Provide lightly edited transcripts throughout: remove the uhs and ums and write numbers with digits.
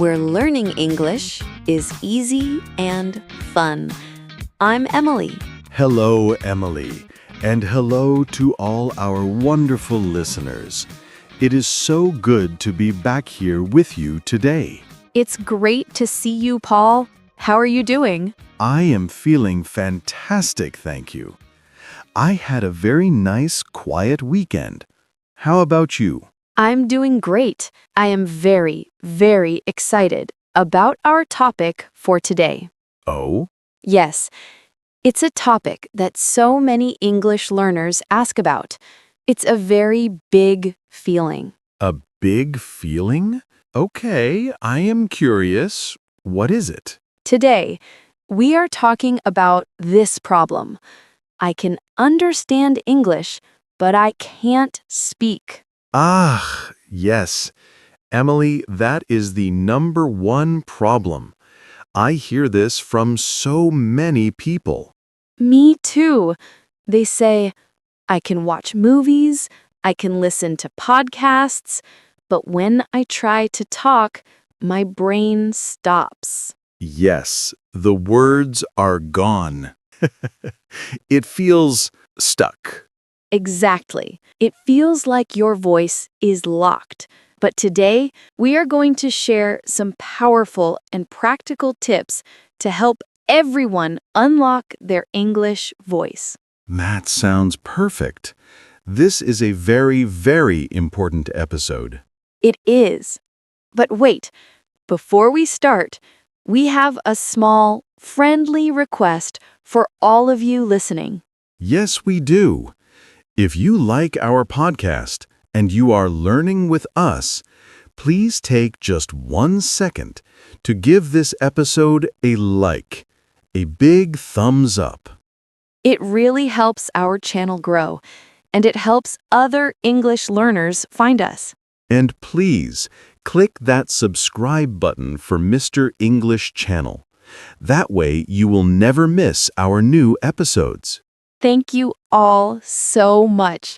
where learning English is easy and fun. I'm Emily. Hello, Emily, and hello to all our wonderful listeners. It is so good to be back here with you today. It's great to see you, Paul. How are you doing? I am feeling fantastic, thank you. I had a very nice, quiet weekend. How about you? I'm doing great. I am very, very excited about our topic for today. Oh? Yes, it's a topic that so many English learners ask about. It's a very big feeling. A big feeling? Okay, I am curious. What is it? Today, we are talking about this problem. I can understand English, but I can't speak. Ah, yes. Emily, that is the number one problem. I hear this from so many people. Me too. They say, I can watch movies, I can listen to podcasts, but when I try to talk, my brain stops. Yes, the words are gone. It feels stuck. Exactly. It feels like your voice is locked. But today, we are going to share some powerful and practical tips to help everyone unlock their English voice. That sounds perfect. This is a very, very important episode. It is. But wait, before we start, we have a small, friendly request for all of you listening. Yes, we do. If you like our podcast and you are learning with us, please take just 1 second to give this episode a like, a big thumbs up. It really helps our channel grow, and it helps other English learners find us. And please, click that subscribe button for Mr. English Channel. That way you will never miss our new episodes. Thank you all so much.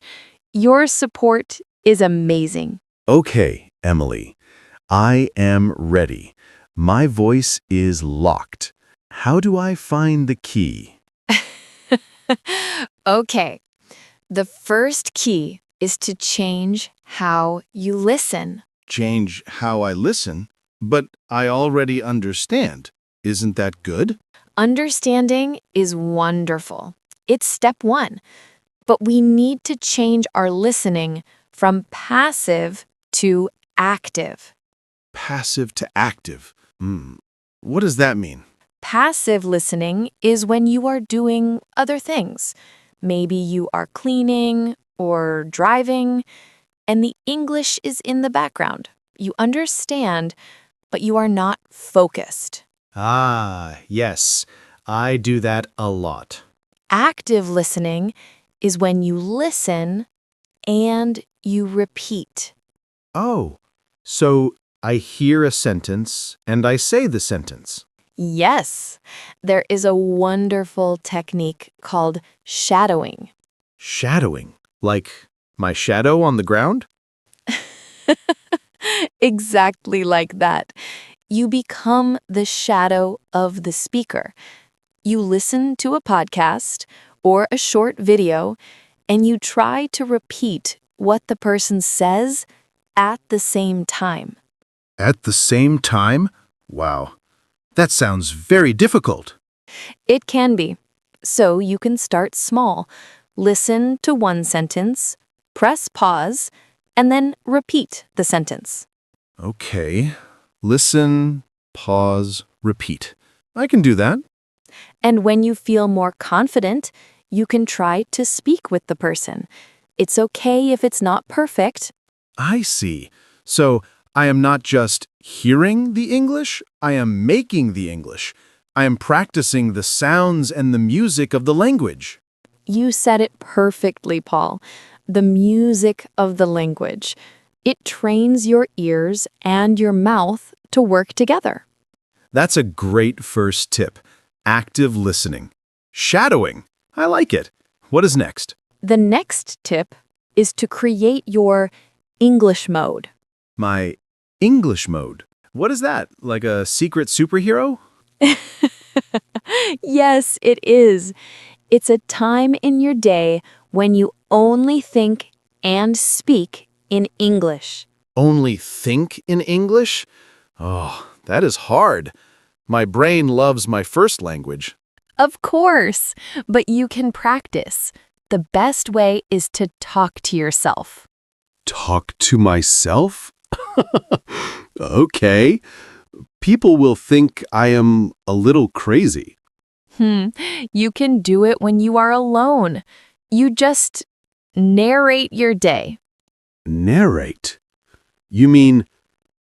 Your support is amazing. Okay, Emily, I am ready. My voice is locked. How do I find the key? Okay. The first key is to change how you listen. Change how I listen, but I already understand. Isn't that good? Understanding is wonderful. It's step one. But we need to change our listening from passive to active. Passive to active. What does that mean? Passive listening is when you are doing other things. Maybe you are cleaning or driving, and the English is in the background. You understand, but you are not focused. Ah, yes. I do that a lot. Active listening is when you listen and you repeat. Oh, so I hear a sentence and I say the sentence. Yes, there is a wonderful technique called shadowing. Shadowing. Like my shadow on the ground? Exactly like that. You become the shadow of the speaker. You listen to a podcast or a short video, and you try to repeat what the person says at the same time. At the same time? Wow. That sounds very difficult. It can be. So you can start small. Listen to one sentence, press pause, and then repeat the sentence. Okay. Listen, pause, repeat. I can do that. And when you feel more confident, you can try to speak with the person. It's okay if it's not perfect. I see. So I am not just hearing the English, I am making the English. I am practicing the sounds and the music of the language. You said it perfectly, Paul. The music of the language. It trains your ears and your mouth to work together. That's a great first tip. Active listening. Shadowing. I like it. What is next? The next tip is to create your English mode. My English mode. What is that? Like a secret superhero? Yes, it is. It's a time in your day when you only think and speak in English. Only think in English? Oh, that is hard. My brain loves my first language. Of course, but you can practice. The best way is to talk to yourself. Talk to myself? Okay. People will think I am a little crazy. You can do it when you are alone. You just narrate your day. Narrate? You mean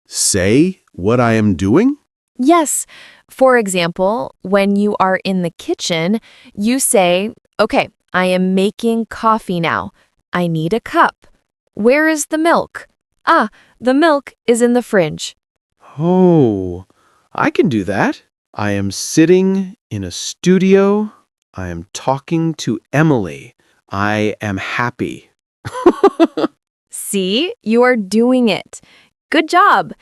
say what I am doing? Yes. For example, when you are in the kitchen, you say, "Okay, I am making coffee now. I need a cup. Where is the milk? Ah, the milk is in the fridge." Oh, I can do that. I am sitting in a studio. I am talking to Emily. I am happy. See, you are doing it. Good job.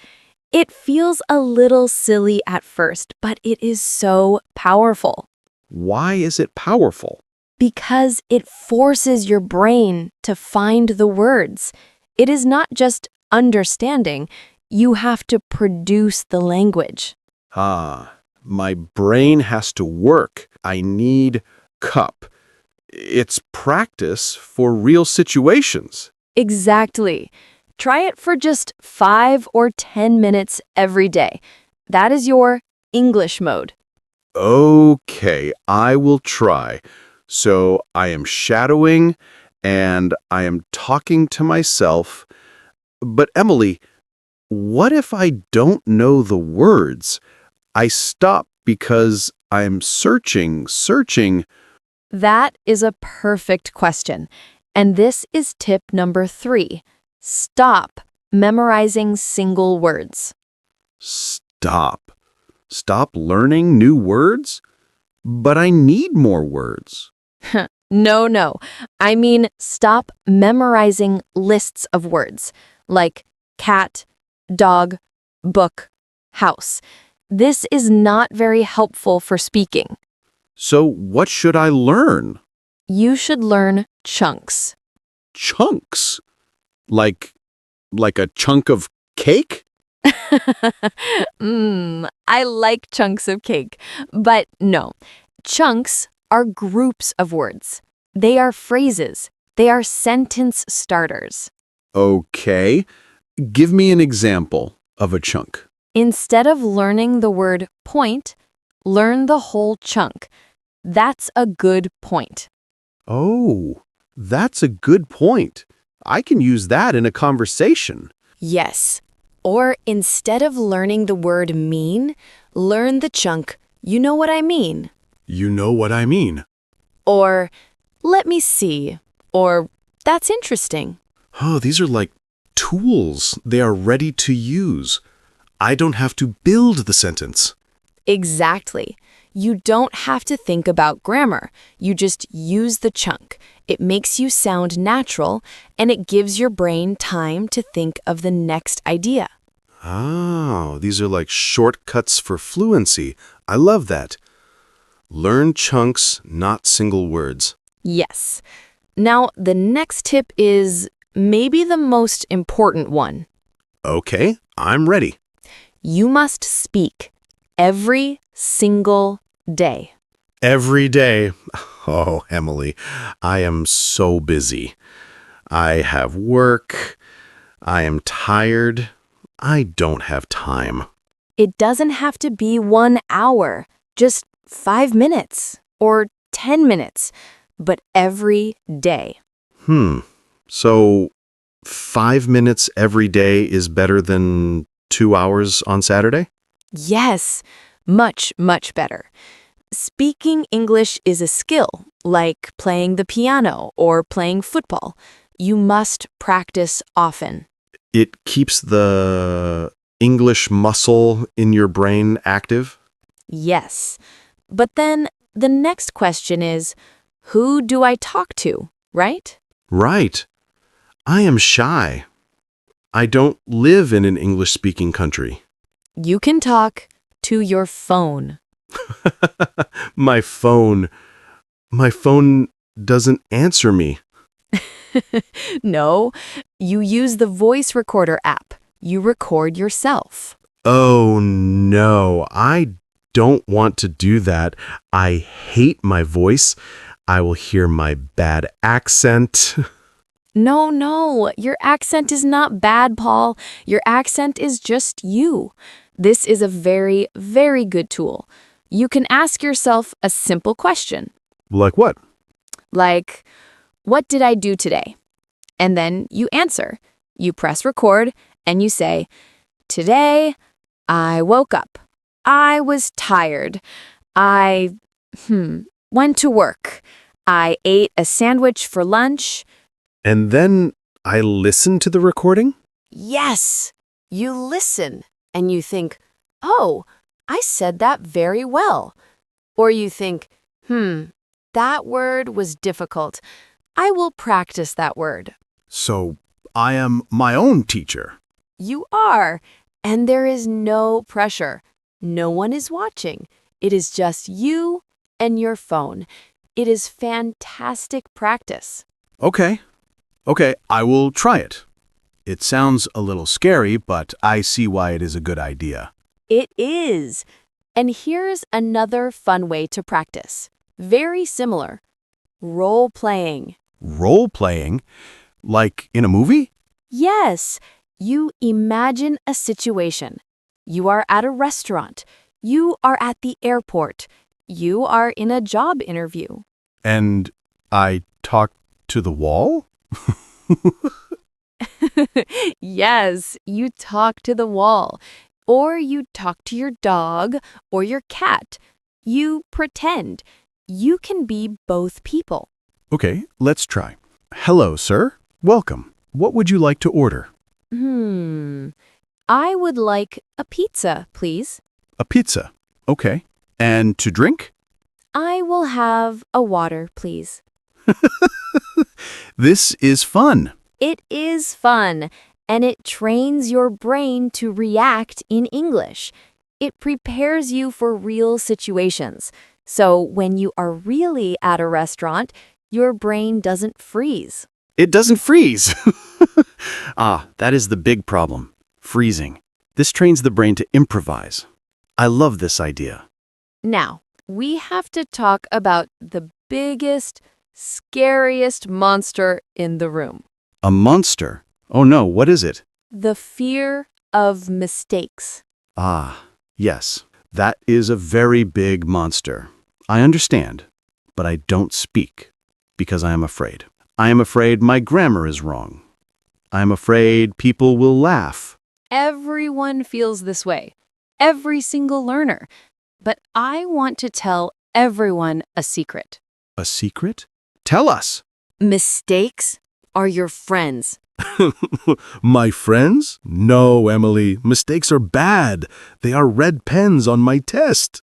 It feels a little silly at first, but it is so powerful Why is it powerful? because it forces your brain to find the words. It is not just understanding, you have to produce the language. Ah, my brain has to work. I need cup. It's practice for real situations. Exactly. Try it for just 5 or 10 minutes every day. That is your English mode. Okay, I will try. So I am shadowing and I am talking to myself. But Emily, what if I don't know the words? I stop because I'm searching. That is a perfect question. And this is tip number 3. Stop memorizing single words. Stop. Stop learning new words? But I need more words. No. I mean, stop memorizing lists of words like cat, dog, book, house. This is not very helpful for speaking. So what should I learn? You should learn chunks. Chunks? Like a chunk of cake? I like chunks of cake, but no. Chunks are groups of words. They are phrases. They are sentence starters. Okay. Give me an example of a chunk. Instead of learning the word point, learn the whole chunk. That's a good point. Oh, that's a good point. I can use that in a conversation. Yes. Or instead of learning the word mean, learn the chunk, you know what I mean. You know what I mean. Or let me see. Or that's interesting. Oh, these are like tools. They are ready to use. I don't have to build the sentence. Exactly. You don't have to think about grammar. You just use the chunk. It makes you sound natural, and it gives your brain time to think of the next idea. Oh, these are like shortcuts for fluency. I love that. Learn chunks, not single words. Yes. Now, the next tip is maybe the most important one. Okay, I'm ready. You must speak every single day. Every day. Oh, Emily, I am so busy. I have work. I am tired. I don't have time. It doesn't have to be 1 hour, just 5 minutes or 10 minutes, but every day. So 5 minutes every day is better than 2 hours on Saturday? Yes, much, much better. Speaking English is a skill, like playing the piano or playing football. You must practice often. It keeps the English muscle in your brain active? Yes. But then the next question is, who do I talk to, right? Right. I am shy. I don't live in an English-speaking country. You can talk to your phone. My phone. My phone doesn't answer me. No, you use the voice recorder app. You record yourself. Oh no, I don't want to do that. I hate my voice. I will hear my bad accent. No, your accent is not bad, Paul. Your accent is just you. This is a very, very good tool. You can ask yourself a simple question, Like what? like, what did I do today? And then you answer. You press record and you say, today I woke up. I was tired. I went to work. I ate a sandwich for lunch. And then I listen to the recording? Yes, you listen and you think, oh, I said that very well. Or you think, that word was difficult. I will practice that word. So I am my own teacher. You are, and there is no pressure. No one is watching. It is just you and your phone. It is fantastic practice. Okay, I will try it. It sounds a little scary, but I see why it is a good idea. It is. And here's another fun way to practice. Very similar. Role playing. Role playing? Like in a movie? Yes, you imagine a situation. You are at a restaurant. You are at the airport. You are in a job interview. And I talk to the wall? Yes, you talk to the wall. Or you talk to your dog or your cat. You pretend. You can be both people. Okay, let's try. Hello, sir. Welcome. What would you like to order? I would like a pizza, please. A pizza. Okay. And to drink? I will have a water, please. This is fun. It is fun, and it trains your brain to react in English. It prepares you for real situations. So when you are really at a restaurant, your brain doesn't freeze. It doesn't freeze. That is the big problem. Freezing. This trains the brain to improvise. I love this idea. Now, we have to talk about the biggest, scariest monster in the room. A monster? Oh no, what is it? The fear of mistakes. Yes. That is a very big monster. I understand, but I don't speak because I am afraid. I am afraid my grammar is wrong. I am afraid people will laugh. Everyone feels this way. Every single learner. But I want to tell everyone a secret. A secret? Tell us. Mistakes are your friends. My friends? No, Emily. Mistakes are bad. They are red pens on my test.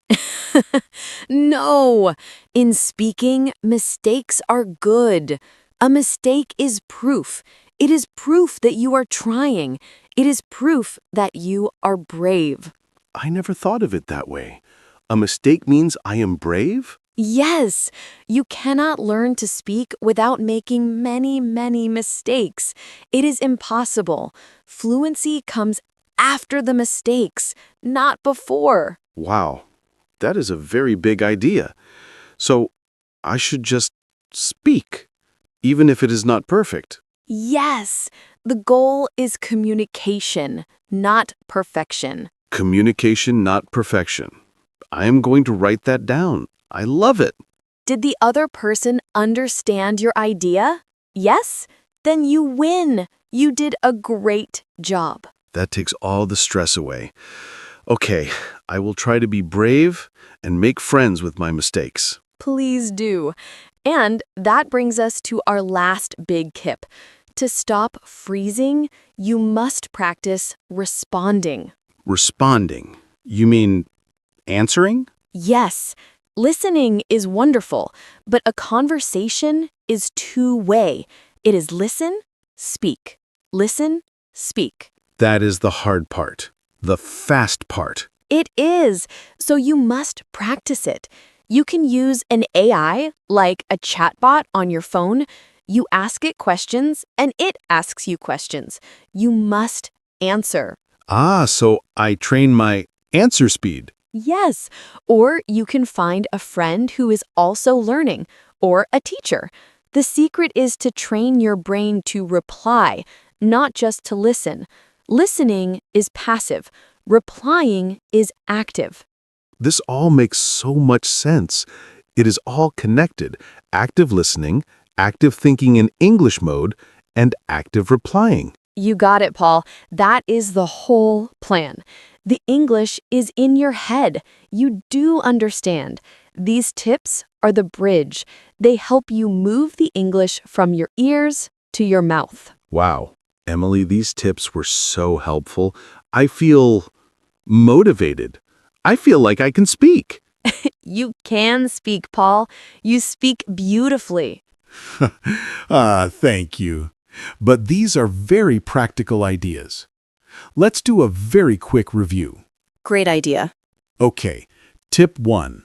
No! In speaking, mistakes are good. A mistake is proof. It is proof that you are trying. It is proof that you are brave. I never thought of it that way. A mistake means I am brave? Yes, you cannot learn to speak without making many mistakes. It is impossible. Fluency comes after the mistakes, not before. Wow, that is a very big idea. So I should just speak, even if it is not perfect. Yes, the goal is communication, not perfection. Communication, not perfection. I am going to write that down. I love it. Did the other person understand your idea? Yes? Then you win. You did a great job. That takes all the stress away. Okay, I will try to be brave and make friends with my mistakes. Please do. And that brings us to our last big tip. To stop freezing, you must practice responding. Responding. You mean answering? Yes. Listening is wonderful, but a conversation is two-way. It is listen, speak. Listen, speak. That is the hard part. the fast part. It is, so you must practice it. You can use an AI, like a chatbot on your phone. You ask it questions, and it asks you questions. You must answer. So I train my answer speed. Yes, or you can find a friend who is also learning, or a teacher. The secret is to train your brain to reply, not just to listen. Listening is passive. Replying is active. This all makes so much sense. It is all connected. Active listening, active thinking in English mode, and active replying. You got it, Paul. That is the whole plan. The English is in your head. You do understand. These tips are the bridge. They help you move the English from your ears to your mouth. Wow. Emily, these tips were so helpful. I feel motivated. I feel like I can speak. You can speak, Paul. You speak beautifully. Thank you. But these are very practical ideas. Let's do a very quick review. Great idea. Okay, tip 1.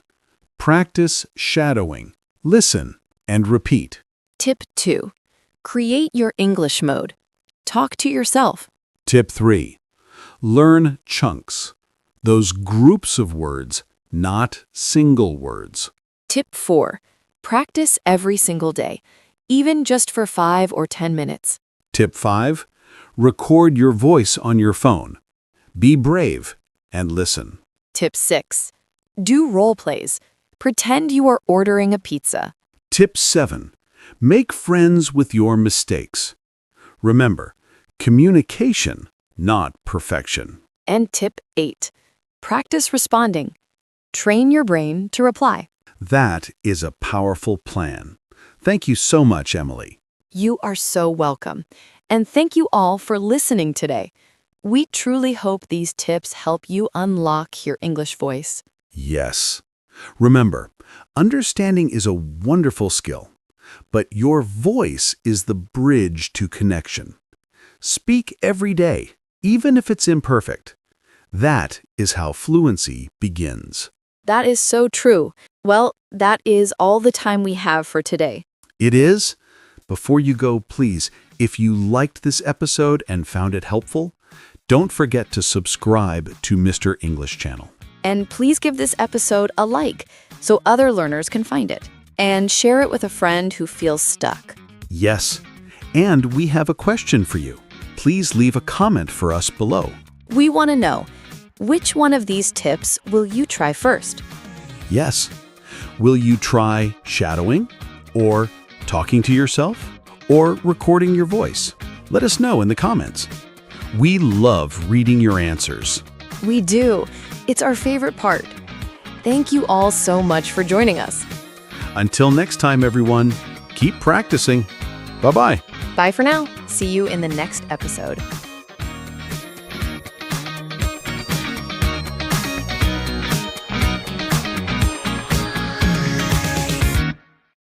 Practice shadowing. Listen and repeat. Tip 2. Create your English mode. Talk to yourself. Tip 3. Learn chunks. Those groups of words, not single words. Tip 4. Practice every single day, even just for 5 or 10 minutes. Tip 5. Record your voice on your phone. Be brave and listen. Tip 6. Do role plays. Pretend you are ordering a pizza. Tip 7. Make friends with your mistakes. Remember, communication, not perfection. And tip 8. Practice responding. Train your brain to reply. That is a powerful plan. Thank you so much, Emily. You are so welcome. And thank you all for listening today. We truly hope these tips help you unlock your English voice. Yes. Remember, understanding is a wonderful skill, but your voice is the bridge to connection. Speak every day, even if it's imperfect. That is how fluency begins. That is so true. Well, that is all the time we have for today. It is? Before you go, please, if you liked this episode and found it helpful, don't forget to subscribe to Mr. English Channel. And please give this episode a like so other learners can find it. And share it with a friend who feels stuck. Yes, and we have a question for you. Please leave a comment for us below. We want to know, which one of these tips will you try first? Yes. Will you try shadowing, or talking to yourself, or recording your voice? Let us know in the comments. We love reading your answers. We do. It's our favorite part. Thank you all so much for joining us. Until next time, everyone, keep practicing. Bye-bye. Bye for now. See you in the next episode.